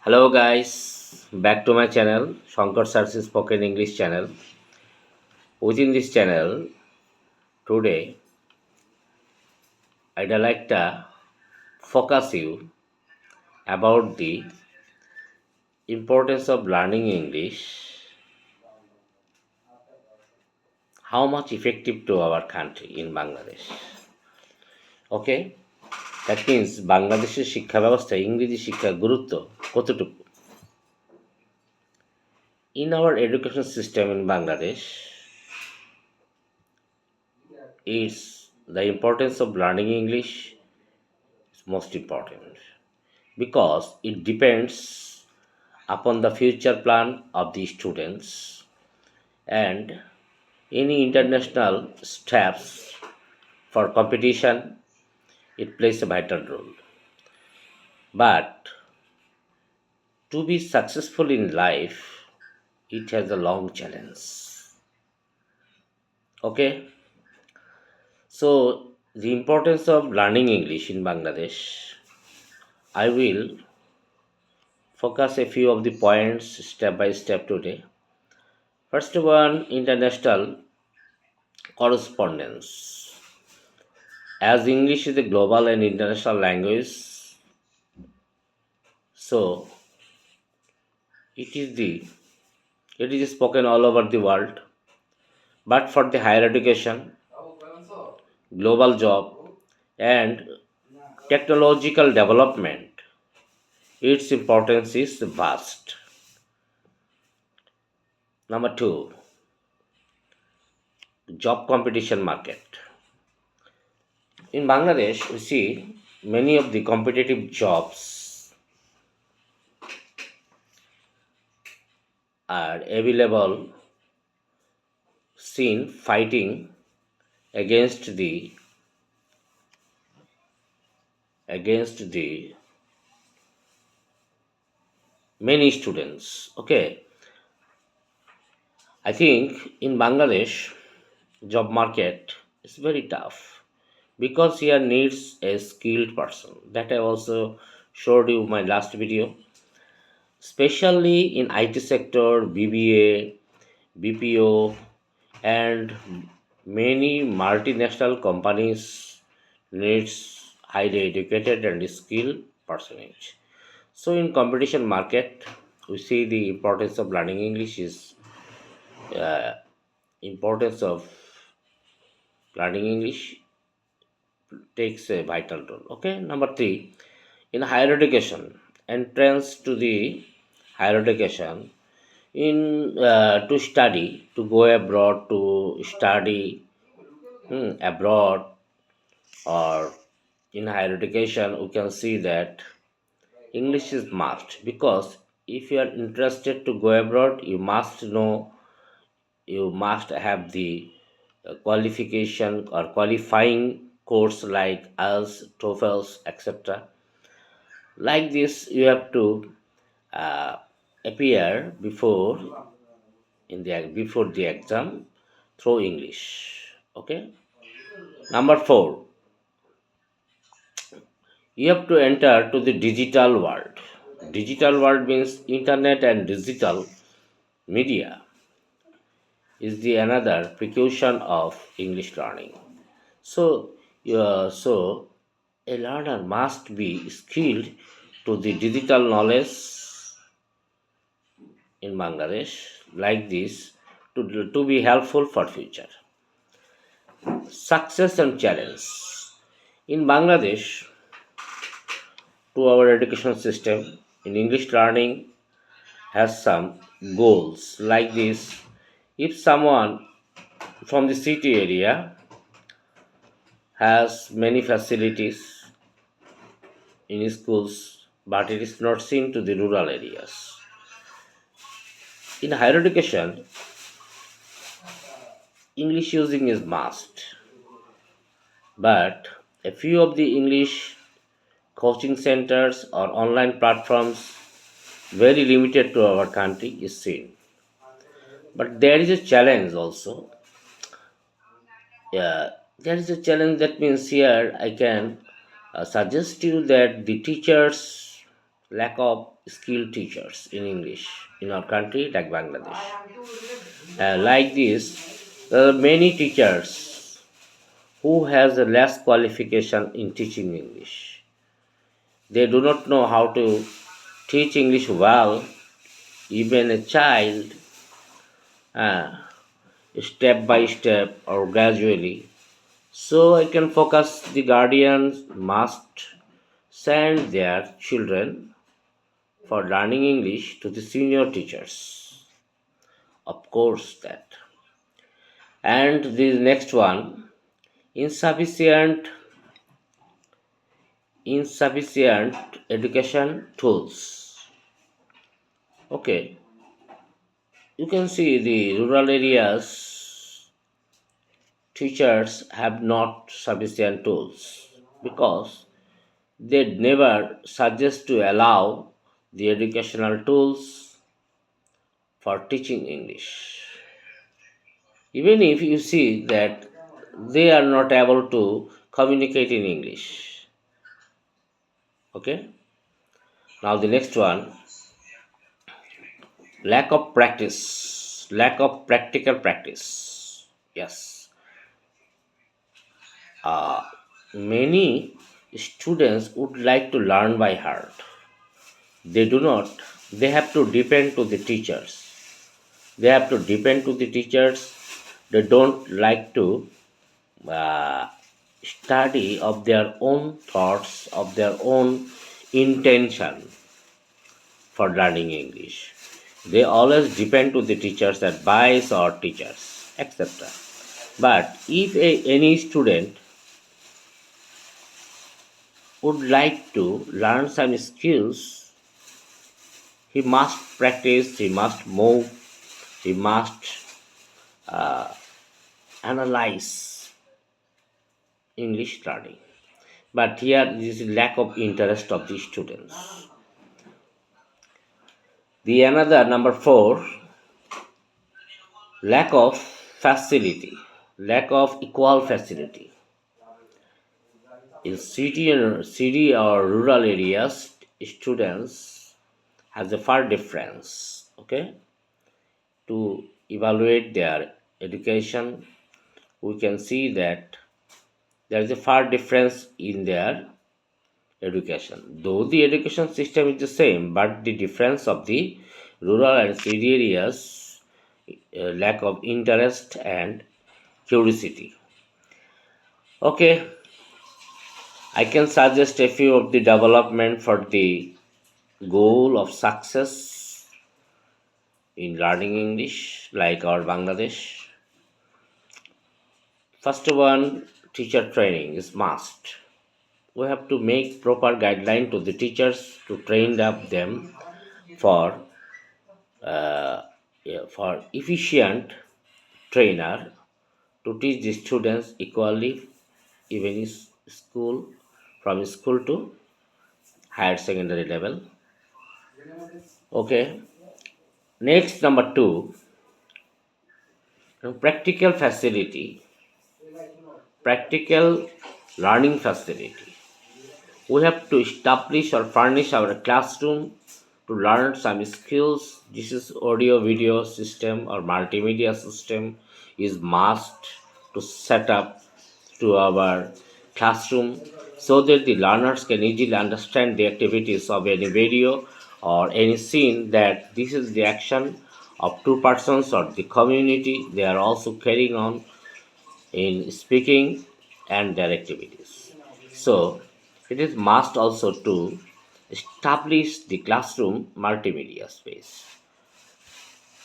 Hello guys, back to my channel Shankar Sar's Spoken English channel. Within this channel, today I'd like to focus you about the importance of learning English, how much effective to our country in Bangladesh. Okay, that means বাংলাদেশের শিক্ষা ব্যবস্থায় ইংরেজি শিক্ষার গুরুত্ব কতটুকু? In our education system in Bangladesh, it's the importance of learning English is most important because it depends upon the future plan of the students and any international steps for competition. It plays a vital role, but to be successful in life it has a long challenge. Okay, so the importance of learning English in Bangladesh, I will focus a few of the points step by step today. First one, international correspondence. As English is a global and international language, so it is the it is spoken all over the world. But for the higher education, global job, and technological development, its importance is vast. Number two, job competition market. In Bangladesh, we see many of the competitive jobs are available, seen fighting against the many students. Okay, I think in Bangladesh, job market is very tough because here needs a skilled person. That I also showed you my last video, especially in IT sector, BBA, BPO, and many multinational companies needs highly educated and skilled personage. So in competition market, we see the importance of learning English is uh, importance of learning English takes a vital role. Okay, number three, in higher education, entrance to the higher education in to study to go abroad to study abroad or in higher education, we can see that English is must because if you are interested to go abroad, you must have the qualification or qualifying course like IELTS, TOEFL, etc. Like this, you have to uh, appear before the exam through English. Okay. Number four, you have to enter to the digital world. Digital world means internet and digital media is the another precaution of English learning. So, so a learner must be skilled to the digital knowledge in Bangladesh like this to be helpful for future. Success and challenge. In Bangladesh, to our education system in English learning has some goals like this. If someone from the city area has many facilities in schools, but it is not seen to the rural areas. In higher education, English using is must, but a few of the English coaching centers or online platforms very limited to our country is seen. But there is a challenge also. Yeah, there is a challenge that means here I can suggest you that the teachers lack of skilled teachers in English in our country like Bangladesh. Like this, there are many teachers who has a less qualification in teaching English. They do not know how to teach English well, even a child, uh, step by step or gradually. So I can focus the guardians must send their children for learning English to the senior teachers. Of course that. And the next one, insufficient insufficient education tools. Okay, you can see the rural areas teachers have not sufficient tools because they never suggest to allow the educational tools for teaching English. Even if you see that they are not able to communicate in English. Okay. Now the next one, lack of practical practice. Yes, uh, many students would like to learn by heart. They do not. They have to depend to the teachers. They have to depend to the teachers. They don't like to uh, study of their own thoughts, of their own intention for learning English. They always depend to the teacher's advice or teachers, etc. But if any student would like to learn some skills, he must practice, he must move, he must analyze English learning. But here this is lack of interest of the students. The another number four, lack of facility, lack of equal facility. In city or rural areas, students has a far difference. Okay, to evaluate their education, we can see that there is a far difference in their education. Though the education system is the same, but the difference of the rural and city areas, lack of interest and curiosity. Okay, I can suggest a few of the development for the goal of success in learning English, like our Bangladesh. First one, teacher training is must. We have to make proper guideline to the teachers to train up them for for efficient trainer to teach the students equally, even is school from school to higher secondary level. Okay. Next, number two, practical facility, practical learning facility. We have to establish or furnish our classroom to learn some skills. This is audio video system or multimedia system is must to set up to our classroom so that the learners can easily understand the activities of any video or any scene, that this is the action of two persons or the community they are also carrying on in speaking and their activities. So it is must also to establish the classroom multimedia space.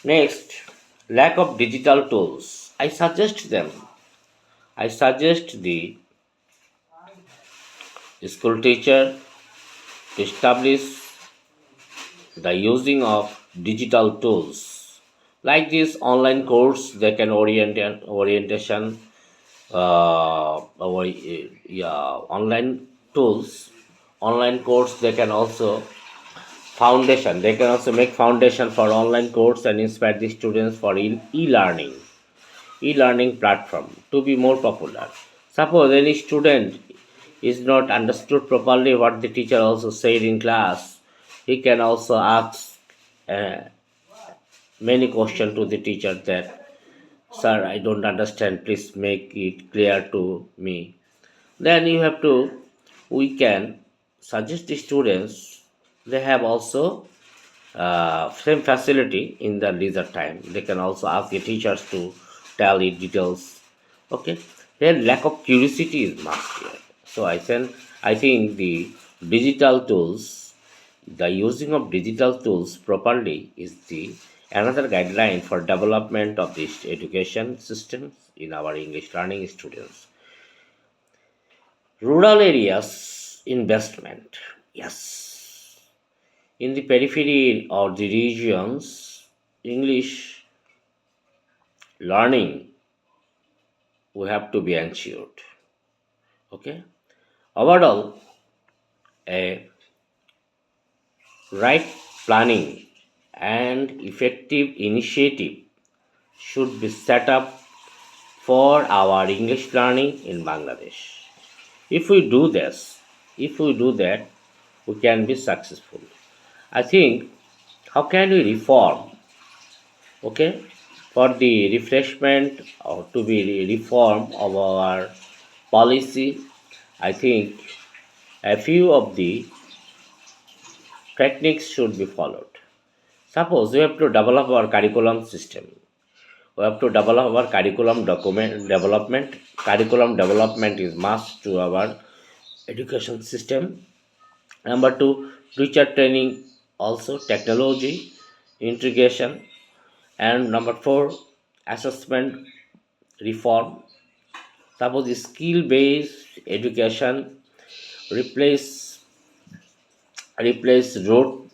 Next, lack of digital tools. I suggest the school teacher to establish the using of digital tools like this online course. They can orientation yeah, online tools, online course. They can also foundation. They can also make foundation for online course and inspire the students for e-learning platform to be more popular. Suppose any student is not understood properly what the teacher also said in class, He can also ask uh, many questions to the teacher that, sir, I don't understand, please make it clear to me. Then you have to, we can suggest the students, they have also same facility in the leisure time. They can also ask the teachers to tell it details. Okay, their lack of curiosity is must here. So I think the digital tools, the using of digital tools properly is the another guideline for development of this education systems in our English learning students. Rural areas investment. Yes. In the periphery or the regions, English learning we have to be ensured. Okay. Overall, a right planning and effective initiative should be set up for our English learning in Bangladesh. If we do this, if we do that, we can be successful. I think, how can we reform? Okay, for the refreshment or to be reform of our policy, I think a few of the techniques should be followed. Suppose we have to develop our curriculum system. We have to develop our curriculum document development. Curriculum development is must to our education system. Number two, teacher training, also technology integration, and number four, assessment reform. Suppose skill based education replace rote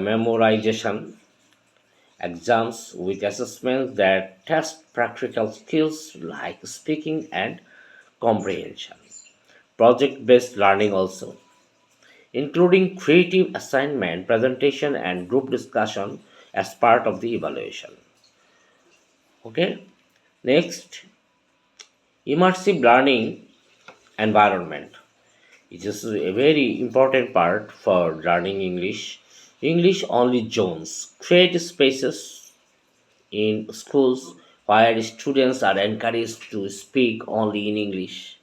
memorization exams with assessments that test practical skills like speaking and comprehension. Project based learning also, including creative assignment, presentation, and group discussion as part of the evaluation. Okay. Next, immersive learning environment. It is a very important part for learning English. English only zones create spaces in schools where students are encouraged to speak only in English.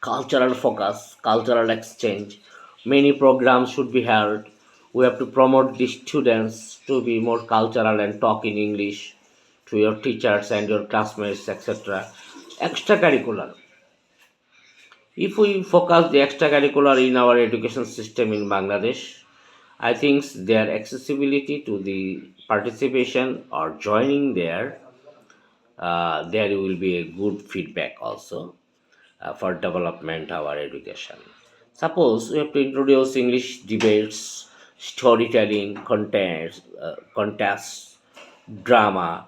Cultural focus, cultural exchange. Many programs should be held. We have to promote the students to be more cultural and talk in English to your teachers and your classmates, etc. Extracurricular. If we focus the extracurricular in our education system in Bangladesh, I think their accessibility to the participation or joining there, there will be a good feedback also for development our education. Suppose we have to introduce English debates, storytelling, contests, drama,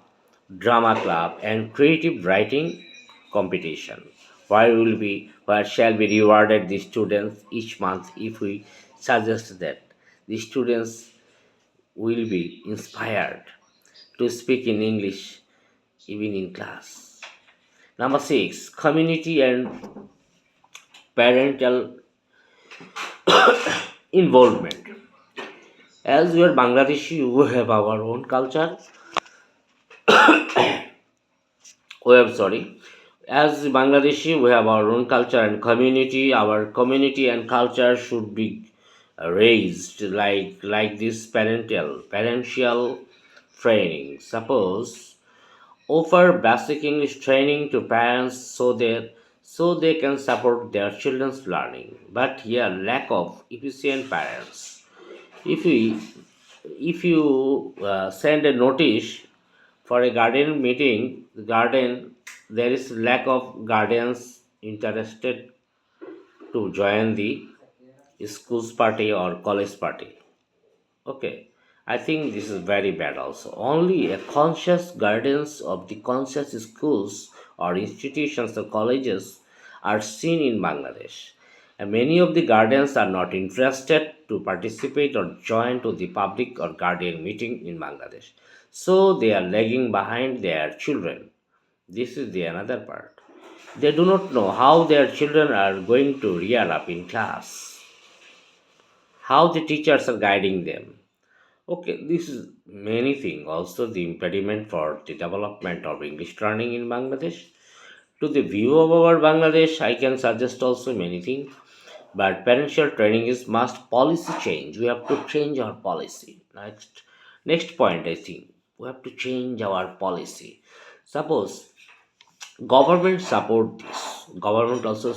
drama club, and creative writing competition. Where shall be rewarded the students each month if we suggest that the students will be inspired to speak in English even in class. Number six, community and parental involvement. As we are Bangladeshi, we have our own culture. We have sorry. As Bangladeshi, we have our own culture and community. Our community and culture should be raised like this parental training. Suppose offer basic English training to parents so they can support their children's learning. But here lack of efficient parents. If we if you send a notice for a garden meeting, the garden there is lack of guardians interested to join the school's party or college party. Okay, I think this is very bad also. Only a conscious guardians of the conscious schools or institutions or colleges are seen in Bangladesh. And many of the guardians are not interested to participate or join to the public or guardian meeting in Bangladesh. So they are lagging behind their children. This is the another part. They do not know how their children are going to rear up in class. how the teachers are guiding them. Okay, this is many things. Also, the impediment for the development of English learning in Bangladesh. To the view of our Bangladesh, I can suggest also many things. But parental training is must policy change. We have to change our policy. Next point, I think we have to change our policy. Suppose government support this. Government also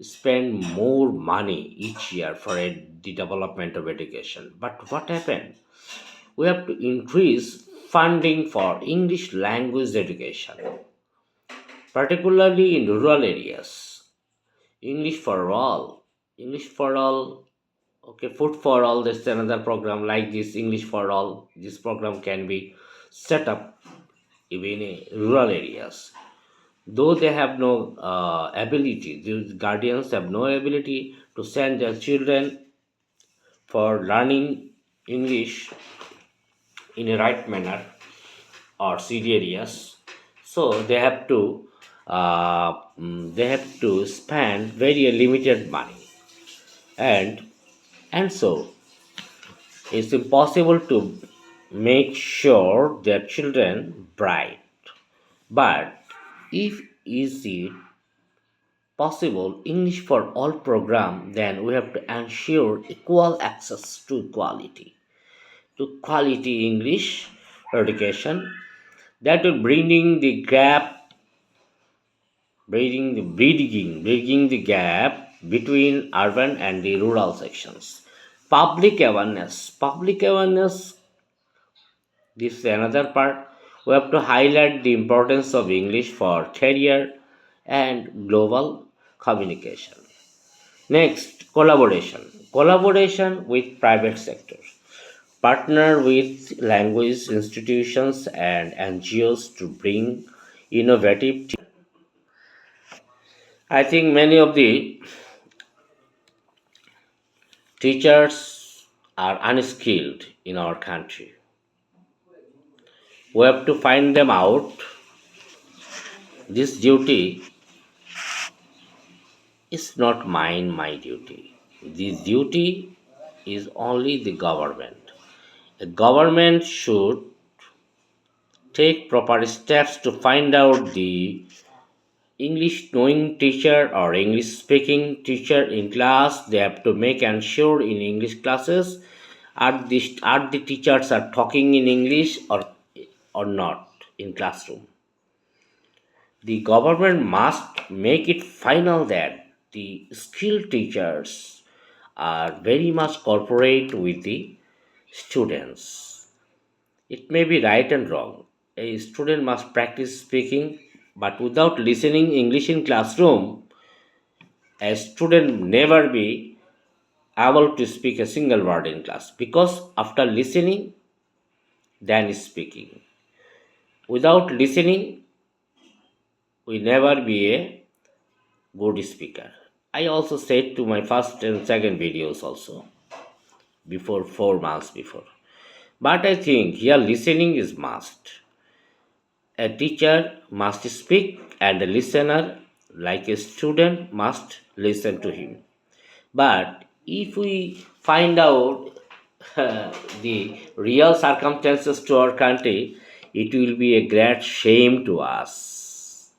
spend more money each year for the development of education. But what happened? We have to increase funding for English language education, particularly in rural areas. English for all. English for all. Okay, food for all. There's another program like this. English for all. This program can be set up even in rural areas. Though they have no ability, the guardians have no ability to send their children for learning English in a right manner or city areas, so they have to spend very limited money, and so it's impossible to make sure their children bright. But if is it possible English for all program, then we have to ensure equal access to quality English education that will bridging the gap between urban and the rural sections. Public awareness. This is another part. We have to highlight the importance of English for career and global communication. Next, collaboration with private sector. Partner with language institutions and NGOs to bring innovative. I think many of the teachers are unskilled in our country. We have to find them out. This duty is not my duty. This duty is only the government. The government should take proper steps to find out the English knowing teacher or English speaking teacher in class. They have to make ensure in English classes are the teachers are talking in English or not in classroom. The government must make it final that the skilled teachers are very much cooperate with the students. It may be right and wrong. A student must practice speaking, but without listening English in classroom, a student never be able to speak a single word in class because after listening, then speaking. Without listening, we never be a good speaker. I also said to my first and second videos also before 4 months before. But I think here listening is must. A teacher must speak and a listener, like a student, must listen to him. But if we find out the real circumstances to our country, it will be a great shame to us.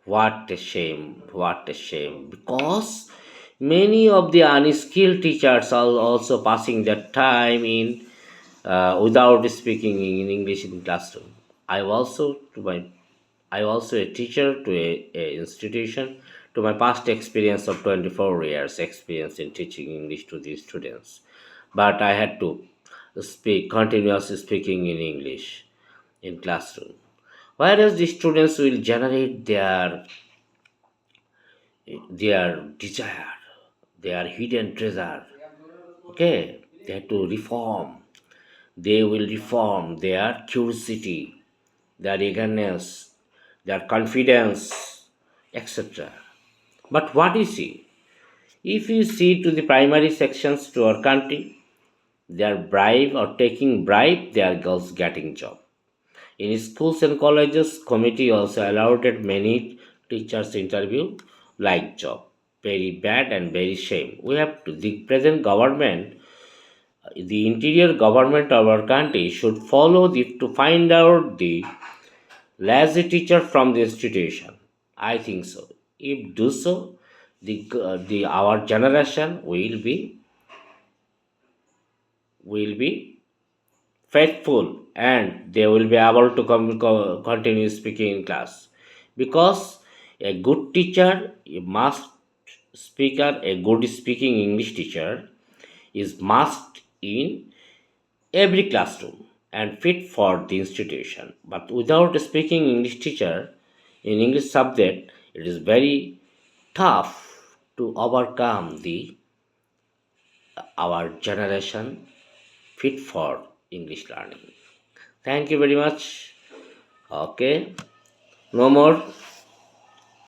What a shame, what a shame. Because many of the unskilled teachers are also passing their time in without speaking in English in classroom. I also to my I also a teacher to a institution. To my past experience of 24 years experience in teaching English to the students, but I had to speak continuously speaking in English in classroom. Whereas the students will generate their desire, their hidden treasure. Okay, they have to reform. They will reform their curiosity, their eagerness, their confidence, etc. But what you see? If you see to the primary sections to our country, they are bribe or taking bribe, they are girls getting job. In schools and colleges, committee also allotted many teachers interview like job. very bad and very shame. We have to the present government, the interior government of our country should follow the to find out the lazy teacher from the institution. I think so. If do so, the our generation will be faithful, and they will be able to continue speaking in class, because a good teacher, a must speaker, a good speaking English teacher is must in every classroom and fit for the institution. But without a speaking English teacher in English subject, it is very tough to overcome the our generation fit for English learning. Thank you very much. Okay, no more.